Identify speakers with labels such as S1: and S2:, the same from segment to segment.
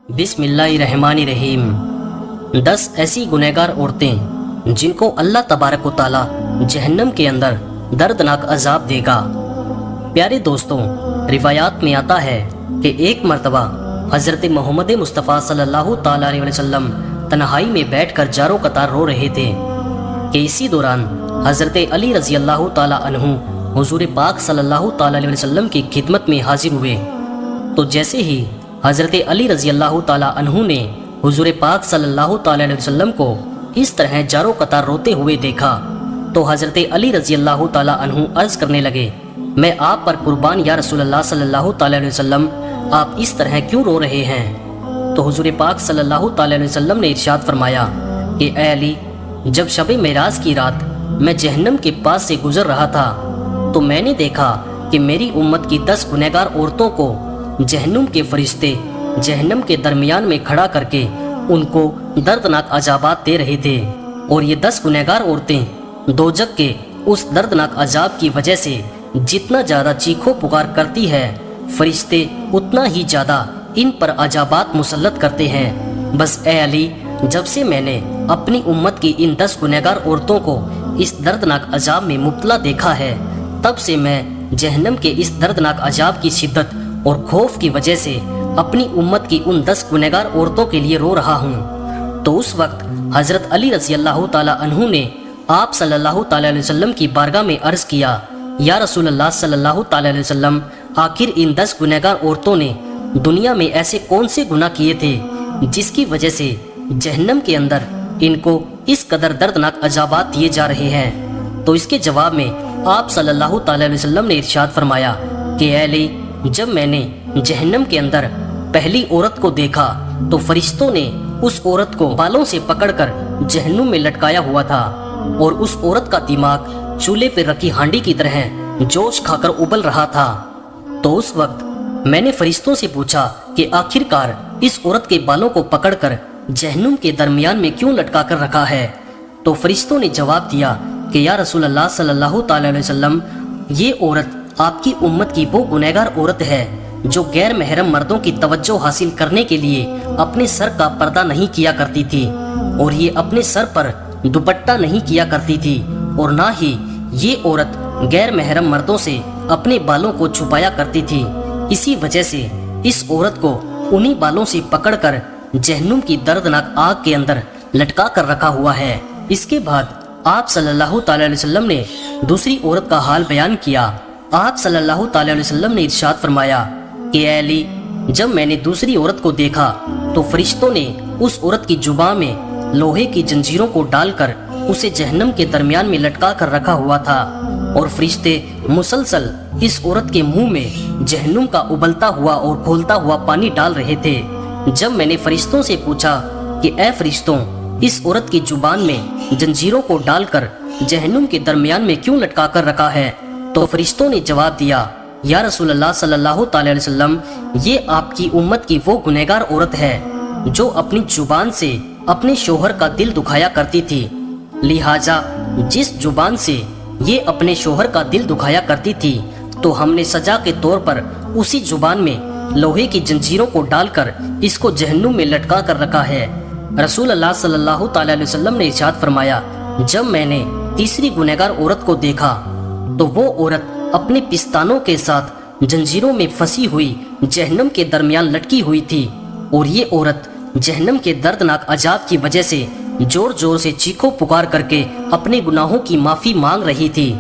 S1: بسم اللہ الرحمن الرحیم 10 ایسی گنہگار عورتیں جن کو اللہ تبارک و تعالی جہنم کے اندر دردناک عذاب دے گا۔ پیارے دوستوں، روایات میں آتا ہے کہ ایک مرتبہ حضرت محمد مصطفیٰ صلی اللہ تعالیٰ علیہ وسلم تنہائی میں بیٹھ کر جارو قطار رو رہے تھے کہ اسی دوران حضرت علی رضی اللہ تعالیٰ عنہ حضور پاک صلی اللہ تعالیٰ علیہ وسلم کی خدمت میں حاضر ہوئے۔ تو جیسے ہی حضرت علی رضی اللہ تعالیٰ عنہ نے حضور پاک صلی اللہ تعالیٰ علیہ وسلم کو اس طرح جارو قطار روتے ہوئے دیکھا تو حضرت علی رضی اللہ تعالیٰ عنہ عرض کرنے لگے، میں آپ پر قربان یا رسول اللہ صلی اللہ تعالیٰ علیہ وسلم، آپ اس طرح کیوں رو رہے ہیں؟ تو حضور پاک صلی اللہ تعالیٰ علیہ وسلم نے ارشاد فرمایا کہ اے علی، جب شب معراج کی رات میں جہنم کے پاس سے گزر رہا تھا تو میں نے دیکھا کہ میری امت کی 10 گنہگار عورتوں کو جہنم کے فرشتے جہنم کے درمیان میں کھڑا کر کے ان کو دردناک عذابات دے رہے تھے، اور یہ 10 گنہگار عورتیں دوزخ کے اس دردناک عذاب کی وجہ سے جتنا زیادہ چیخو پکار کرتی ہے، فرشتے اتنا ہی زیادہ ان پر عذابات مسلط کرتے ہیں۔ بس اے علی، جب سے میں نے اپنی امت کی ان 10 گنہگار عورتوں کو اس دردناک عذاب میں مبتلا دیکھا ہے، تب سے میں جہنم کے اس دردناک عذاب کی شدت اور خوف کی وجہ سے اپنی امت کی ان 10 گنہگار عورتوں کے لیے رو رہا ہوں۔ تو اس وقت حضرت علی رضی اللہ تعالیٰ عنہ نے آپ صلی اللہ تعالیٰ علیہ وسلم کی بارگاہ میں عرض کیا، یا رسول اللہ صلی اللہ تعالیٰ علیہ وسلم، آخر ان 10 گنہگار عورتوں نے دنیا میں ایسے کون سے گناہ کیے تھے جس کی وجہ سے جہنم کے اندر ان کو اس قدر دردناک عذابات دیے جا رہے ہیں؟ تو اس کے جواب میں آپ صلی اللہ تعالیٰ علیہ وسلم نے ارشاد فرمایا کہ اے علی، جب میں نے جہنم کے اندر پہلی عورت کو دیکھا تو فرشتوں نے اس عورت کو بالوں سے پکڑ کر جہنم میں لٹکایا ہوا تھا، اور اس عورت کا دماغ چولہے پہ رکھی ہانڈی کی طرح جوش کھا کر ابل رہا تھا۔ تو اس وقت میں نے فرشتوں سے پوچھا کہ آخرکار اس عورت کے بالوں کو پکڑ کر جہنم کے درمیان میں کیوں لٹکا کر رکھا ہے؟ تو فرشتوں نے جواب دیا کہ یا رسول اللہ صلی اللہ تعالیٰ علیہ وسلم، یہ عورت آپ کی امت کی وہ گنہگار عورت ہے جو غیر محرم مردوں کی توجہ حاصل کرنے کے لیے اپنے سر کا پردہ نہیں کیا کرتی تھی، اور یہ اپنے سر پر دوپٹہ نہیں کیا کرتی تھی، اور نہ ہی یہ عورت غیر محرم مردوں سے اپنے بالوں کو چھپایا کرتی تھی۔ اسی وجہ سے اس عورت کو انہی بالوں سے پکڑ کر جہنم کی دردناک آگ کے اندر لٹکا کر رکھا ہوا ہے۔ اس کے بعد آپ صلی اللہ تعالیٰ علیہ وسلم نے دوسری عورت کا حال بیان کیا۔ آپ صلی اللہ تعالیٰ علیہ وسلم نے ارشاد فرمایا کہ اے علی، جب میں نے دوسری عورت کو دیکھا تو فرشتوں نے اس عورت کی زبان میں لوہے کی زنجیروں کو ڈال کر اسے جہنم کے درمیان میں لٹکا کر رکھا ہوا تھا، اور فرشتے مسلسل اس عورت کے منہ میں جہنم کا ابلتا ہوا اور کھولتا ہوا پانی ڈال رہے تھے۔ جب میں نے فرشتوں سے پوچھا کہ اے فرشتوں، اس عورت کی زبان میں زنجیروں کو ڈال کر جہنم کے درمیان میں کیوں لٹکا کر رکھا ہے؟ تو فرشتوں نے جواب دیا، یا رسول اللہ صلی اللہ تعالیٰ علیہ وسلم، یہ آپ کی امت کی وہ گنہگار عورت ہے جو اپنی زبان سے اپنے شوہر کا دل دکھایا کرتی تھی، لہٰذا جس زبان سے یہ اپنے شوہر کا دل دکھایا کرتی تھی تو ہم نے سزا کے طور پر اسی زبان میں لوہے کی زنجیروں کو ڈال کر اس کو جہنم میں لٹکا کر رکھا ہے۔ رسول اللہ صلی اللہ تعالیٰ علیہ وسلم نے ارشاد فرمایا، جب میں نے تیسری گنہگار عورت کو دیکھا تو وہ عورت اپنے پستانوں کے ساتھ زنجیروں میں پھنسی ہوئی جہنم کے درمیان لٹکی ہوئی تھی، اور یہ عورت جہنم کے دردناک عذاب کی وجہ سے زور زور سے چیخو پکار کر کے اپنے گناہوں کی معافی مانگ رہی تھی۔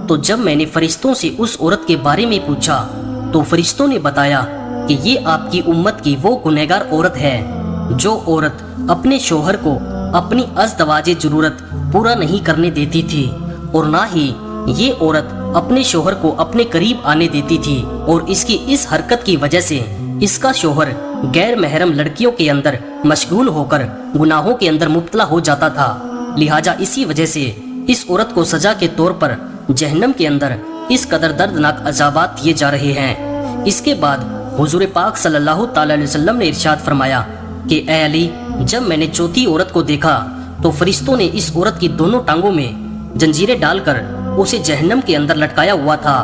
S1: تو جب میں نے فرشتوں سے اس عورت کے بارے میں پوچھا تو فرشتوں نے بتایا کہ یہ آپ کی امت کی وہ گنہگار عورت ہے جو عورت اپنے شوہر کو اپنی ازدواج ضرورت پورا نہیں کرنے دیتی تھی، اور نہ ہی یہ عورت اپنے شوہر کو اپنے قریب آنے دیتی تھی، اور اس کی اس حرکت کی وجہ سے اس کا شوہر غیر محرم لڑکیوں کے اندر مشغول ہو کر گناہوں کے اندر مبتلا ہو جاتا تھا، لہٰذا اسی وجہ سے اس عورت کو سزا کے طور پر جہنم کے اندر اس قدر دردناک عذابات دیے جا رہے ہیں۔ اس کے بعد حضور پاک صلی اللہ تعالیٰ علیہ وسلم نے ارشاد فرمایا کہ اے علی، جب میں نے چوتھی عورت کو دیکھا تو فرشتوں نے اس عورت کی دونوں ٹانگوں میں زنجیریں ڈال کر اسے جہنم کے اندر لٹکایا ہوا تھا۔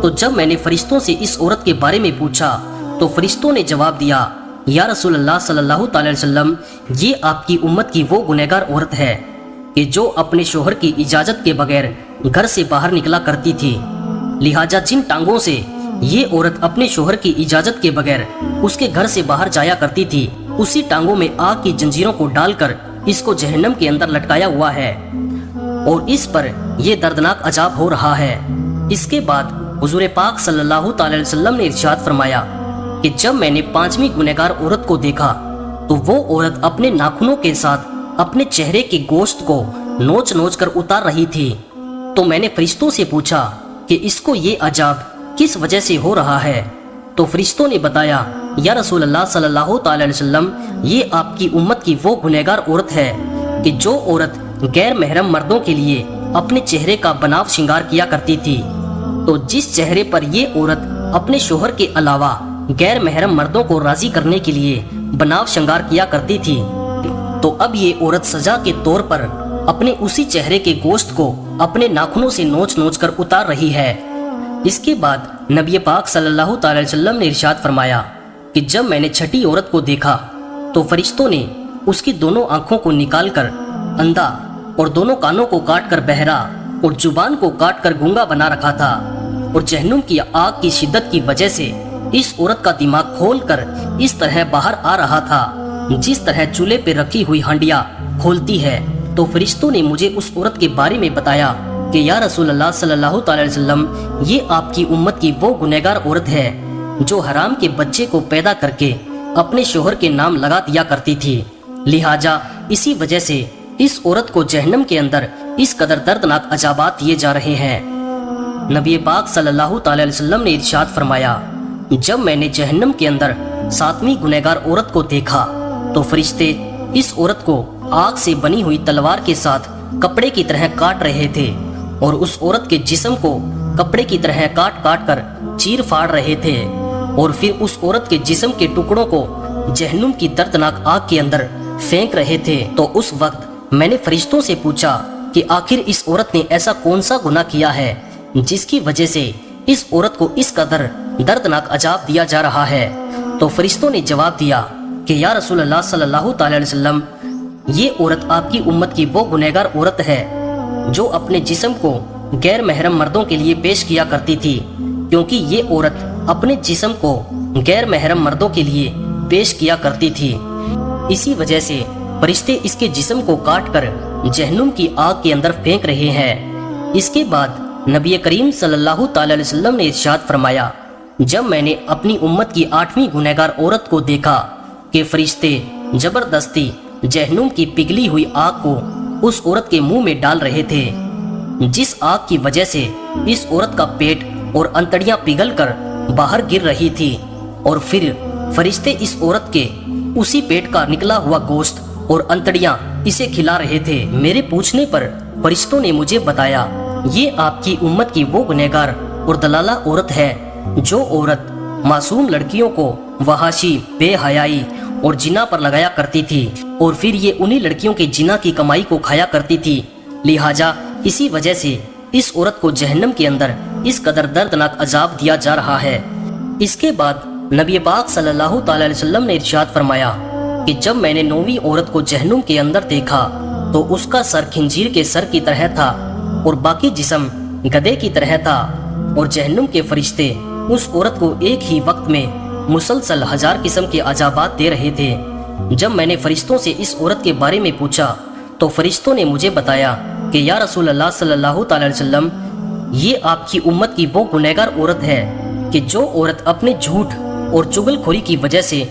S1: تو جب میں نے فرشتوں سے اس عورت کے بارے میں پوچھا تو فرشتوں نے جواب دیا یا رسول اللہ صلی اللہ تعالی وسلم، یہ آپ کی امت کی وہ گنہگار عورت ہے کہ جو اپنے شوہر کی اجازت کے بغیر گھر سے باہر نکلا کرتی تھی، لہٰذا جن ٹانگوں سے یہ عورت اپنے شوہر کی اجازت کے بغیر اس کے گھر سے باہر جایا کرتی تھی، اسی ٹانگوں میں آگ کی زنجیروں کو ڈال کر اس کو جہنم کے اندر لٹکایا ہوا ہے اور اس پر یہ دردناک عذاب ہو رہا ہے۔ اس کے بعد حضور پاک صلی اللہ تعالی وسلم نے ارشاد فرمایا کہ جب میں نے 5ویں گنہگار عورت کو دیکھا تو وہ عورت اپنے ناخنوں کے ساتھ اپنے چہرے کے گوشت کو نوچ نوچ کر اتار رہی تھی، تو میں نے فرشتوں سے پوچھا کہ اس کو یہ عذاب کس وجہ سے ہو رہا ہے؟ تو فرشتوں نے بتایا، یا رسول اللہ صلی اللہ تعالی وسلم، یہ آپ کی امت کی وہ گنہگار عورت ہے کہ جو عورت غیر محرم مردوں کے لیے اپنے چہرے کا بناو شنگار کیا کرتی تھی، تو جس چہرے پر یہ عورت اپنے شوہر کے علاوہ غیر محرم مردوں کو راضی کرنے کے لیے بناو شنگار کیا کرتی تھی، تو اب یہ عورت سزا کے طور پر اپنے اسی چہرے کے گوشت کو اپنے ناخنوں سے نوچ نوچ کر اتار رہی ہے۔ اس کے بعد نبی پاک صلی اللہ تعالی وسلم نے ارشاد فرمایا کہ جب میں نے 6ٹھی عورت کو دیکھا تو فرشتوں نے اس کی دونوں آنکھوں کو نکال کر اندھا اور دونوں کانوں کو کاٹ کر بہرا اور زبان کو کاٹ کر گونگا بنا رکھا تھا، اور جہنم کی آگ کی شدت کی وجہ سے اس عورت کا دماغ کھول کر اس طرح باہر آ رہا تھا جس طرح چولہے پہ رکھی ہوئی ہانڈیاں کھولتی ہے۔ تو فرشتوں نے مجھے اس عورت کے بارے میں بتایا کہ یا رسول اللہ صلی اللہ تعالی وسلم، یہ آپ کی امت کی وہ گنہگار عورت ہے جو حرام کے بچے کو پیدا کر کے اپنے شوہر کے نام لگا دیا کرتی تھی، لہٰذا اسی وجہ سے اس عورت کو جہنم کے اندر اس قدر دردناک عذابات دیے جا رہے ہیں۔ نبی پاک صلی اللہ تعالی وسلم نے ارشاد فرمایا، جب میں نے جہنم کے اندر 7ویں گنہگار عورت کو دیکھا تو فرشتے اس عورت کو آگ سے بنی ہوئی تلوار کے ساتھ کپڑے کی طرح کاٹ رہے تھے اور اس عورت کے جسم کو کپڑے کی طرح کاٹ کاٹ کر چیر پھاڑ رہے تھے، اور پھر اس عورت کے جسم کے ٹکڑوں کو جہنم کی دردناک آگ کے اندر پھینک رہے تھے۔ تو اس وقت میں نے فرشتوں سے پوچھا کہ آخر اس عورت نے ایسا کون سا گناہ کیا ہے جس کی وجہ سے اس عورت کو اس قدر دردناک عذاب دیا جا رہا ہے؟ تو فرشتوں نے جواب دیا کہ یا رسول اللہ صلی اللہ تعالی وسلم، یہ عورت آپ کی امت کی وہ گنہگار عورت ہے جو اپنے جسم کو غیر محرم مردوں کے لیے پیش کیا کرتی تھی، کیونکہ یہ عورت اپنے جسم کو غیر محرم مردوں کے لیے پیش کیا کرتی تھی، اسی وجہ سے فرشتے اس کے جسم کو کاٹ کر جہنم کی آگ کے اندر پھینک رہے ہیں۔ اس کے بعد نبی کریم صلی اللہ تعالی وسلم نے ارشاد فرمایا، جب میں نے اپنی امت کی 8ویں گنہگار عورت کو دیکھا کہ فرشتے زبردستی جہنم کی پگھلی ہوئی آگ کو اس عورت کے منہ میں ڈال رہے تھے، جس آگ کی وجہ سے اس عورت کا پیٹ اور انتڑیاں پگھل کر باہر گر رہی تھی، اور پھر فرشتے اس عورت کے اسی پیٹ کا نکلا ہوا گوشت اور انتڑیاں اسے کھلا رہے تھے۔ میرے پوچھنے پر فرشتوں نے مجھے بتایا، یہ آپ کی امت کی وہ گنہگار اور دلالہ عورت ہے جو عورت معصوم لڑکیوں کو وحاشی، بے حیائی اور جنا پر لگایا کرتی تھی، اور پھر یہ انہی لڑکیوں کے جنا کی کمائی کو کھایا کرتی تھی، لہٰذا اسی وجہ سے اس عورت کو جہنم کے اندر اس قدر دردناک عذاب دیا جا رہا ہے۔ اس کے بعد نبی پاک صلی اللہ تعالی وسلم نے ارشاد فرمایا کہ جب میں نے 9ویں عورت کو جہنم کے اندر دیکھا تو اس کا سر خنزیر کے سر کی طرح تھا اور باقی جسم گدھے کی طرح تھا، اور جہنم کے فرشتے اس عورت کو ایک ہی وقت میں مسلسل 1000 قسم کے عذابات دے رہے تھے۔ جب میں نے فرشتوں سے اس عورت کے بارے میں پوچھا تو فرشتوں نے مجھے بتایا کہ یا رسول اللہ صلی اللہ تعالی وسلم، یہ آپ کی امت کی وہ گنہگار عورت ہے کہ جو عورت اپنے جھوٹ اور چغل خوری کی وجہ سے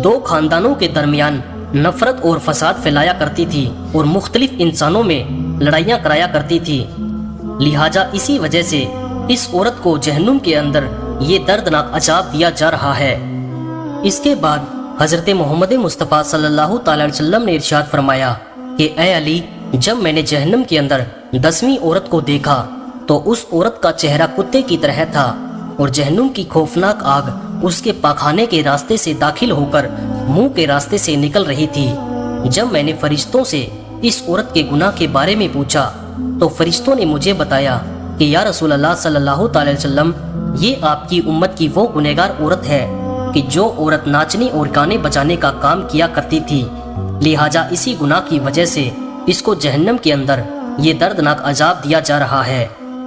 S1: 2 خاندانوں کے درمیان نفرت اور فساد پھیلایا کرتی تھی اور مختلف انسانوں میں لڑائیاں کرایا کرتی تھی، لہٰذا اسی وجہ سے اس عورت کو جہنم کے اندر یہ دردناک عذاب دیا جا رہا ہے۔ اس کے بعد حضرت محمد مصطفیٰ صلی اللہ تعالی وسلم نے ارشاد فرمایا کہ اے علی، جب میں نے جہنم کے اندر 10ویں عورت کو دیکھا تو اس عورت کا چہرہ کتے کی طرح تھا، اور جہنم کی خوفناک آگ اس کے پاخانے کے راستے سے داخل ہو کر منہ کے راستے سے نکل رہی تھی۔ جب میں نے فرشتوں سے اس عورت کے گناہ کے بارے میں پوچھا تو فرشتوں نے مجھے بتایا کہ یا رسول اللہ صلی اللہ تعالی وسلم، یہ آپ کی امت کی وہ گنہگار عورت ہے کہ جو عورت ناچنے اور گانے بجانے کا کام کیا کرتی تھی، لہٰذا اسی گناہ کی وجہ سے اس کو جہنم کے اندر یہ دردناک عذاب دیا جا رہا ہے۔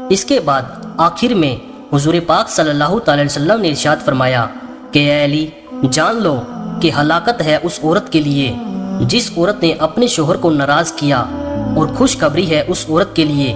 S1: اس کے بعد آخر میں حضور پاک صلی اللہ تعالی وسلم نے ارشاد فرمایا کہ اے علی، جان لو کہ ہلاکت ہے اس عورت کے لیے جس عورت نے اپنے شوہر کو ناراض کیا، اور خوشخبری ہے اس عورت کے لیے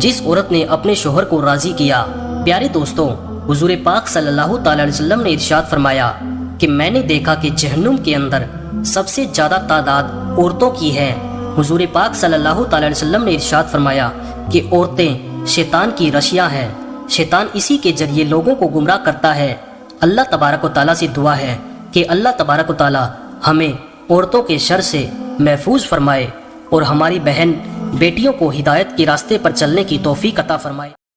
S1: جس عورت نے اپنے شوہر کو راضی کیا۔ پیارے دوستوں، حضور پاک صلی اللہ تعالی علیہ وسلم نے ارشاد فرمایا کہ میں نے دیکھا کہ جہنم کے اندر سب سے زیادہ تعداد عورتوں کی ہے۔ حضور پاک صلی اللہ تعالی علیہ وسلم نے ارشاد فرمایا کہ عورتیں شیطان کی رشیاں ہیں، شیطان اسی کے ذریعے لوگوں کو گمراہ کرتا ہے۔ اللہ تبارک و تعالیٰ سے دعا ہے کہ اللہ تبارک و تعالیٰ ہمیں عورتوں کے شر سے محفوظ فرمائے اور ہماری بہن بیٹیوں کو ہدایت کے راستے پر چلنے کی توفیق عطا فرمائے۔